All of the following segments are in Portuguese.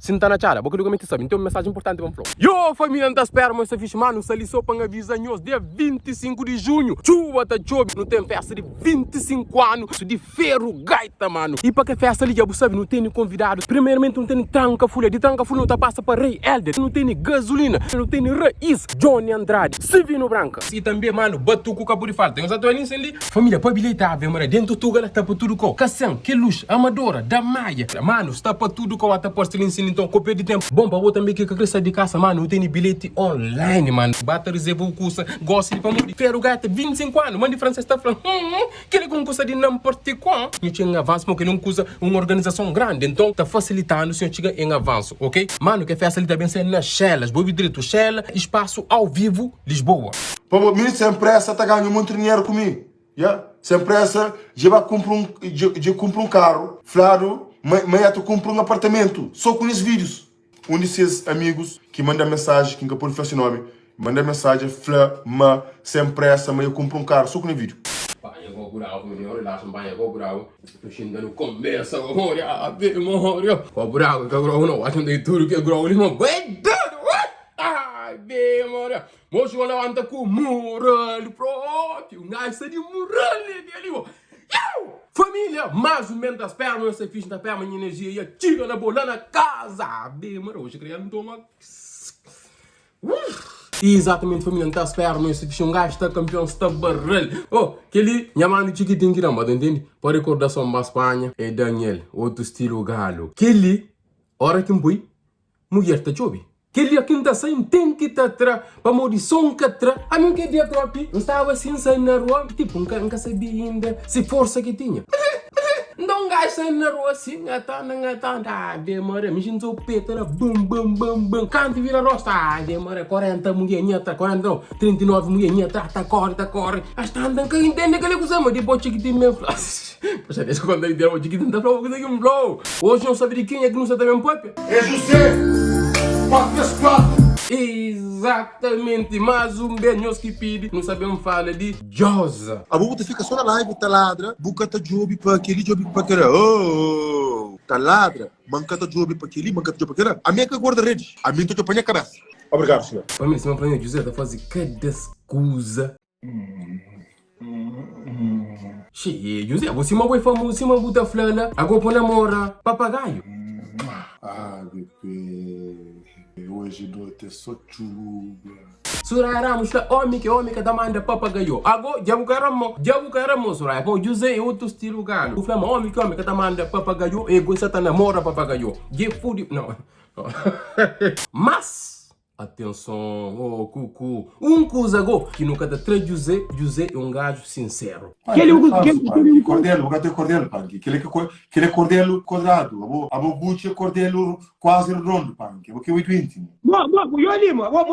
Se não tá na cara, boca do comete sabe, então uma mensagem importante para falar. Yo, família, não tá esperando, mas se fixe, mano, se ali só para avisar nós, dia 25 de junho, chuva tá chove, não tem festa de 25 anos, de ferro gaita, mano. E para que festa ali, já sabe, não tem convidados. Primeiramente, não tem tranca folha, de tranca folha não tá passa para Rei Elder, não tem gasolina, não tem raiz, Johnny Andrade, Silvino Branca. E também, mano, batuco acabou de falar, tem uns atuais ali. Família, para bilhetar, vem, mano, dentro do gala, tá para tudo com Cação, Queluz, Amadora, da Maia, mano, está para tudo com a taposta ali, então, copia de tempo. Bom, para você também que cresce de casa, mano, tem bilhete online, mano. Bata reserva o curso, gosta de famoso. Ferro gata, 25 anos, mano, de francês está falando, que ele com curso de não particular. E tinha um avanço, porque não usa uma organização grande, então está facilitando se eu chegar em avanço, ok? Mano, que festa ali também ser nas Shellas, Bobi Direito, Shell, espaço ao vivo, Lisboa. Pô, menino, sem pressa, tá ganhando muito dinheiro comigo, yeah? Sem pressa, já vai comprar um carro, claro, mas tu compra um apartamento, só com esses vídeos. Um desses amigos que manda mensagem, que nunca pode fazer nome, manda mensagem, flama, sem pressa, mas eu compro um carro, só com esse vídeo. Pai, eu vou curar, meu relaxo, pai, eu vou curar. Eu xingando começa, memória, memória. Vou curar, que eu gravo não, acho que tudo que eu gravo, ele não aguenta. Ai, memória. Moço, eu levanto com moral próprio, nasce de moral, ali, família, mais ou menos das pernas, você fiz da perna, minha energia ia tira na bola na casa. Bem, mano, hoje queria não tomar. Exatamente, família, não tá esperando, você fiz um gajo, tá campeão, está barrel. Oh, aquele, minha mãe chiquitinho que não, mas entende? Para recordação da Espanha, é Daniel, outro estilo galo. Aquele, hora que me mulher tá chove. Aquele aqui não tá saindo, tem que estar atrás, para morrer som que atrás. A mim que dia próprio, não estava assim saindo na rua, tipo, nunca sabia ainda se força que tinha. Não gajo saindo na rua assim, demora, me sinto o peito, era bum, bum, bum, bum, canto e vira rosta, demora, 40 mulher, 40 não, 39 mulher, tá corre, hasta andam que entende aquele coisa, mas depois chiquitinho mesmo. Poxa, deixa quando eu entendo, o chiquitinho tá falando que um blow. Hoje não sabe de quem é que não sabe também, papi. É José! 4x4! Exatamente, mais um benhos que pede, não sabemos falar de Josa. A boca fica só na live, tá ladra, boca tá job para aquele, job para aquele, oh, tá ladra, manca tá job para aquele, manca tá job para aquele, a minha que guarda rede, a minha tu apanha a cabeça. Obrigado, senhor. Para mim, se não apanha José, tá fazendo cada escusa. Che, José, você não vai famoso, você não bota flana, agora põe namora, papagaio. Ah, bebê. Hoje noite é só chuva. Suraya musta homem que da manda papagaio. Agora, jabucaramo, Suraya. Bom, José é outro estilo galo. O flama homem que da manda papagaio, e você tá namora papagaio. Je fudi, não. Mas, atenção, oh, cucu. Coisa agora que nunca dá três José é um gajo sincero. Aquele cordelo, o gato é cordelo, panque. Aquele cordelo quadrado. A bobucha é cordelo quase redondo, panque. Porque é muito íntimo. Eu limo, vou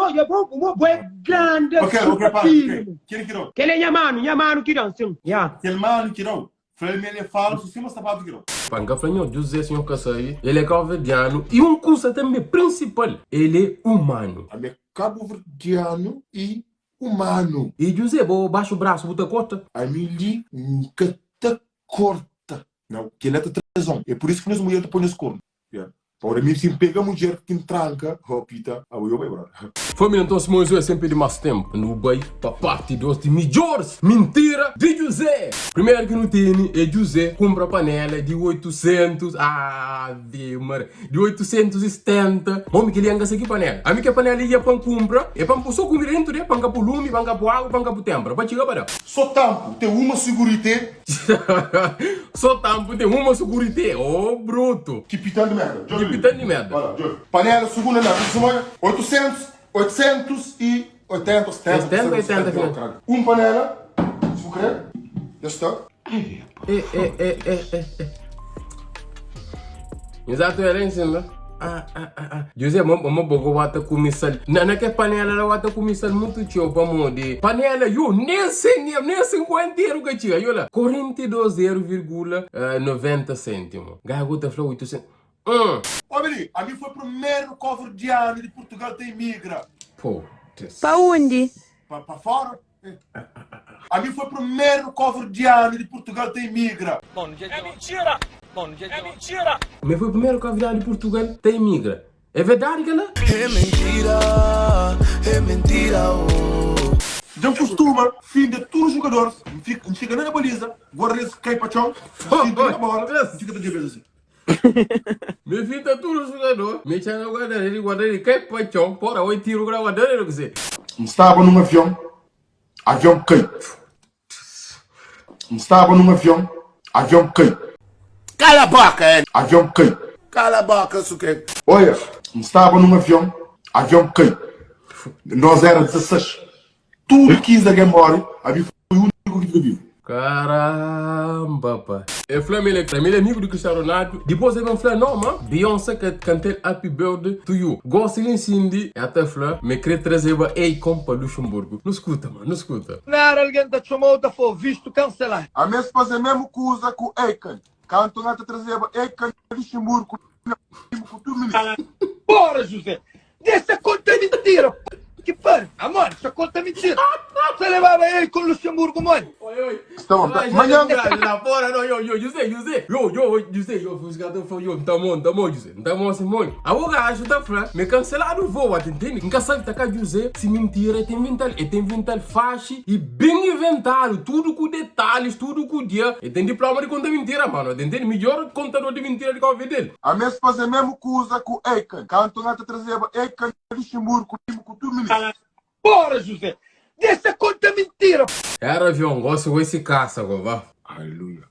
grande. Ok, panque. Aquele que não. Aquele nyamano que não, sim. Aquele mano que não. Flame ele fala, se cima está para que não. Panga Flanho, José, senhor Kassai, ele é cabo-verdiano e coisa também principal, ele é humano. A minha cabo-verdiano e humano. E José, baixo o braço, bota corta. A minha nunca te corta. Não, que ele é trezão. É por isso que nós mulheres põem esse corno. Agora, mim, se pega a mulher que tranca, pita, eu vai embora. Família, então, se Moisés é sempre de mais tempo. No bairro, para parte dos de melhores mentira de José. Primeiro que não tem é José compra panela de 800. De 870. Homem que ele anga aqui panela. A minha que a panela ia para compra, é para só comer dentro, é para o lume, para o água, para o tempo. Para chegar para só tampo, tem uma seguridade. Só tampo, tem uma seguridade. Oh, bruto. Que pitando de merda. Pitando de merda. Olha, panela, segunda, não. 880, 70. Panela, se você quer, já está. Exato, era em cima. José, mamãe bogo wata kumisal. Na que panela la wata kumisal muito tio pa mode. Panela eu nem 50 euro que tinha, eu lá. 42,90 cêntimos. Gagota falou 800. Olha, a mim foi o primeiro cover de ano de Portugal tem migra. Pô, Pra onde? Para fora. A mim foi o primeiro cover de ano de Portugal tem migra. É mentira! Mas foi o primeiro convidado de Portugal que imigra. É verdade, galera? É mentira, Já costuma, fim de todos os jogadores, fica na baliza, guarda-se, cai para o chão, fica na bola, fica de vez assim. Meu filho tá tudo jogador. Me chama guardar ele cai para chão, porra, oi tiro para guardar ele, o que sei. Estava num avião cai. Estava num avião cai. Cala a boca, Avião cai. Cala a boca, isso que Olha, estava num avião cai. Nós era 16. Tudo 15 da Game Boy, havia foi o único que ficou vivo. Caramba, pá. É Flamengo é amigo do Cristiano Ronaldo. Depois ele vai falar, não, mano. Beyoncé que canta Happy Birthday to you. Gosling Cindy, até falar, me quer trazer para Akon para Luxemburgo. Não escuta, mano, não escuta. Claro, alguém te chamou, tá for visto cancelar. A mesma fazer a mesma coisa com o Akon. Quando tu trazer Akon para Luxemburgo, com tudo menino. Bora, José. Dessa conta é mentira. Que pare. Amor, essa conta é mentira. Você levava ele com o Luxemburgo, mano. Oi. Estão, manhã. Lá fora, não, José. José, os gatos foram, tá bom, José. Tá bom, Simone. A o gajo tá falando, me cancelaram o voo, entende? Nunca sabe tá cá, José, se mentira, tem inventado faixa e bem inventado, tudo com detalhes, tudo com dia. E tem diploma de conta mentira, mano, entende? Melhor contador de mentira de qualquer dele. A mesma fazer a mesma coisa com o Akon. Quando tu trazer Akon para Luxemburgo, com tudo menino. Bora, José. Dessa conta é mentira. Era avião, gosto com esse caça agora, vá. Aleluia.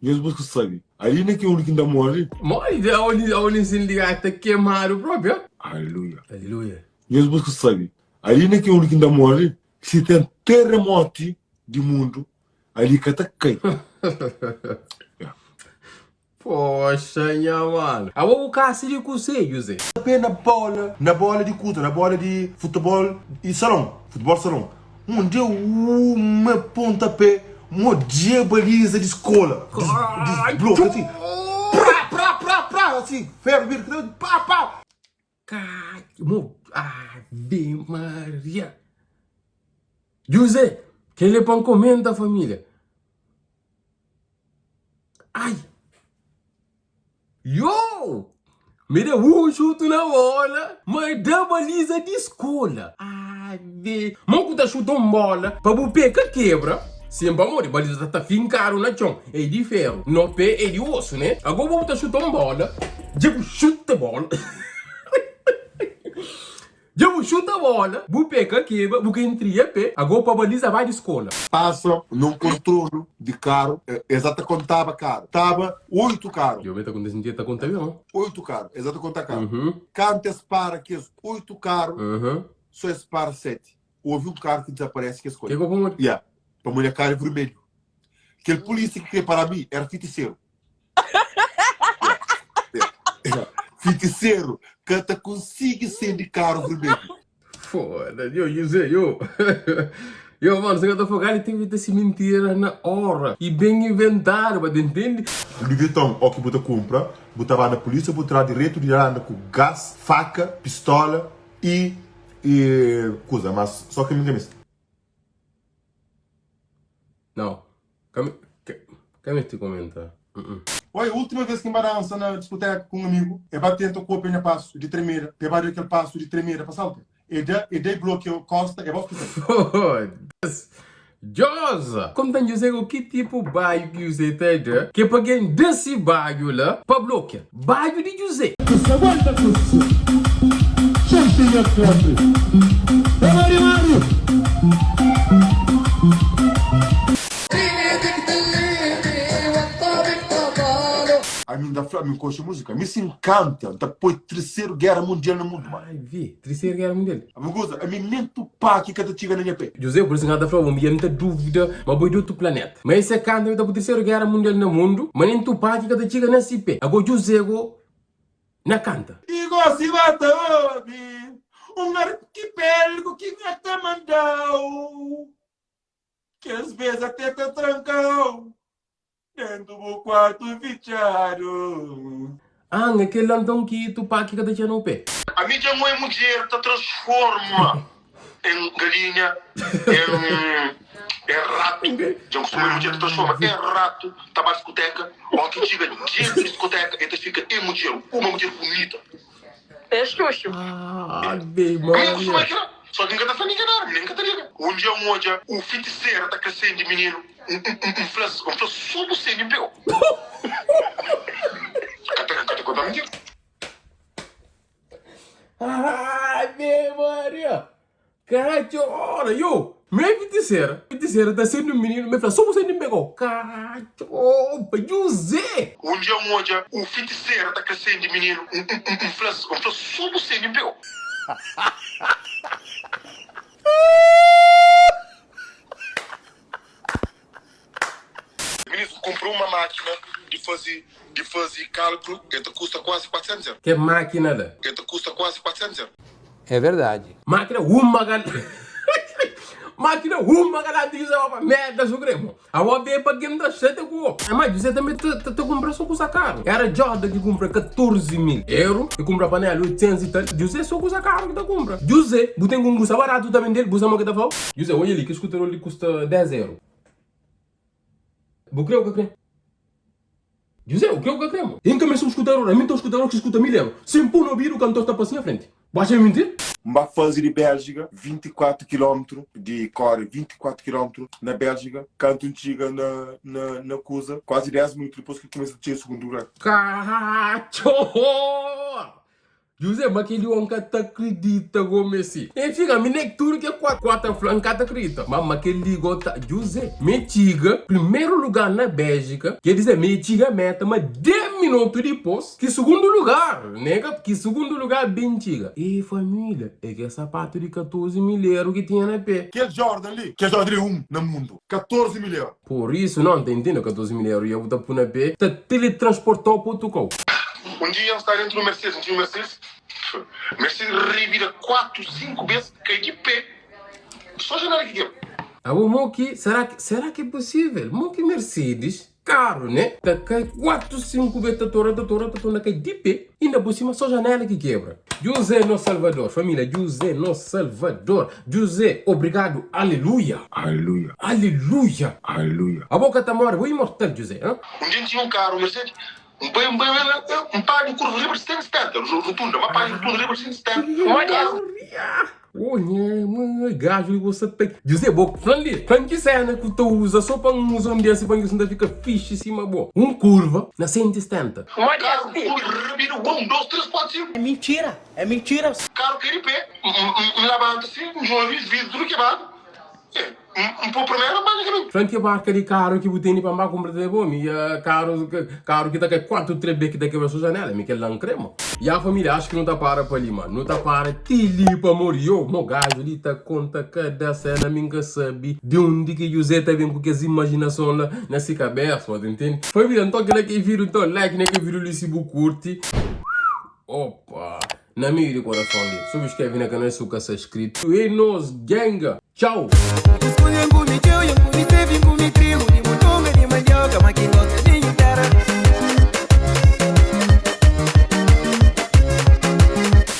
Jesus que sabe. Ali não é que o único que ainda morre. Morre, onde se liga até queimado próprio. Aleluia. Aleluia. Jesus que sabe. Ali não é que o único que ainda morre. Se tem terremoto do mundo, ali que tá cai. Poxa, minha mano. A vou caça de você, José. Na bola de culto, na bola de futebol e salão. Futebol salão. Dia uma pontapé, dia baliza de escola. Desbloca assim. Prá, assim. Ferro, vira, pá. Ave Maria. José, que ele põe comenta, família. Ai. Yo! Me deu um chute na bola, mas dá baliza de escola. Ai, vê. Manco tá chutando bola, pra o pé que quebra. Sempre amor, baliza tá fincado na chão. É de ferro. No pé é de osso, né? Agora vou tá chutando bola. Digo, chuta a bola. Digo, chuta a bola. O pé que quebra, porque entre a pé. Agora pra baliza vai de escola. Passa num controle de carro, exato quando estava caro. Estava 8 carros. Eu meto com esse tá contando, não? 8 carros, exato quando está caro. Uhum. Quando se para que 8 carros, Uhum. só se para 7. Houve um carro que desaparece que escolhe. Que eu vou Yeah, para mulher cara vermelho. Aquele polícia que queria para mim era feiticeiro. Feiticeiro que até consegue ser de carro vermelho. Foda, eu José, eu. Eu, mano, você tá fogado e tem que ter essa mentira na hora. E bem inventado, mas entende? O Vitão, o que você compra, botava na polícia, botava direto de anda com gás, faca, pistola e coisa, mas só que me camisa. Não. Como te comentar? Olha, a última vez que me dança na discoteca com um amigo, eu bati o corpo em passo de tremeira, eu bati aquele passo de tremeira para saltar. E daí bloqueou costa, eu vou Foda-se. Josa! Como tá dizendo que tipo de bairro que você tem, que para quem desse bairro lá, para bloquear. Bairro de José. A mim da Flamengo coxa música, me se encanta, depois terceira guerra mundial no mundo, mano. Ai, vi. Terceira guerra mundial. A mim nem tu pá que cada tiga na minha pé. José, por isso que eu falo, eu não tenho dúvida, mas vou de outro planeta. Mas esse canto da terceira guerra mundial no mundo, mas nem tu pá que cada chega nesse pé. Agora José, na canta. Igual se mata homem, arquipélago que vai te mandar, que às vezes até te trancou, dentro do quarto fechado. Aquele lantão que tu pá que cada chega no pé. A mídia mulher te transforma em galinha, em É rato. Já costuma no dia de transforma. É rato. Tá na discoteca. Ó, que chega dentro da discoteca. Então fica emojiero. Uma mulher bonita. É xuxo. Ave Menino costuma Maria. aqui. Só que ninguém tá falando enganar. Ninguém tá ligado. Um dia um hoje, o feiticeiro tá crescendo, menino. Um flash só você me pegou. Cata contar mentira. Ave Maria. Caralho, ora, yo. Minha feiticeira tá sendo um menino, me fala, só você me pegou. Caralho, José. Um dia um hoje, o feiticeiro tá crescendo, menino. Um flash só você me pegou. Menino comprou uma máquina de fazer cálculo que custa quase 400 euros. Que máquina da? Que custa quase 400 euros. É verdade. Máquina uma galera. Máquina uma galera diz a merda supremo. A OB para game da chata com. Mas você também tá comprando só coisa caro. Era Jordan que compra 14 mil euros e compra panela 800 e tal. José só coisa caro que tá compra. José, você tem coisa barato também dele, você não quer falar? José, olha ali que o escutador ali custa 10 euros. Vou crer o que crê? José, o que eu cremo? Em que me sou escutador, a mim estou escutador que escuta 1000 euros. Sem pôr no ouvir o cantor está passando à frente. Baixa a mentir? Uma fase de Bélgica, 24 km de Core, 24 km na Bélgica, canto chega na Cusa, quase 10 minutos depois que começa a ter o segundo lugar. Cacho! José, mas aquele homem que tá acredita como esse. E fica, me nem tudo que é quatro flancada acredita. Mas aquele ligou, José, me tiga, primeiro lugar na Bélgica, quer dizer, me tiga meta, mas 10 minutos depois, que segundo lugar, nega, que segundo lugar bem tiga. E família, é que sapato de 14 mil euros que tinha na pé. Que é Jordan ali? Que é Jordan 1 no mundo. 14 mil euros. Por isso, não tá entendendo 14 mil euros, eu vou estar por na pé, tá teletransportar para outro carro. Um dia ele está dentro do Mercedes, tinha um Mercedes. Mercedes revira 4, 5 vezes, cai de pé. Só janela que quebra. Ah, o Moki, será que é possível? Moki Mercedes, caro, né? Tá cai 4, 5 vezes, tá cai de pé. Ainda por cima, só janela que quebra. José no Salvador, família, José no Salvador. José, obrigado, aleluia. Aleluia. Aleluia. Aleluia. A boca tá morta, o imortal, José, hein? Um dia tinha um carro, um Mercedes. Um pai de curva livre de 70, rotunda, uma pai de curva livre de 70. Olha, mano, gajo e você tem. José, boca, falando que cena que tu usa só para um uso desse banho que você fica fixe em cima, boa. Curva na 170. Carro, revira 1, 2, 3, 4, 5. É mentira. É mentira. Carro cai de pé. Levanta-se, vidro quebrado. Por primeiro, basicamente. Falando que marca de carro que você tem para mais comprar de bom, e carro que tá com 4 3 que tá quebrando sua janela, me quer lá um crema. E a família acho que não tá para ali, mano. Não tá para tili para morrer. Meu gajo ali tá conta cada cena, minha sabe de onde que José tá vendo com as imaginações lá nessa cabeça, mano, entende? Família, não toque lá que vira, então like, né, que vira o se curte. Opa! Na minha de coração ali. Subscreve no canal se você é inscrito. E nos ganga. Tchau!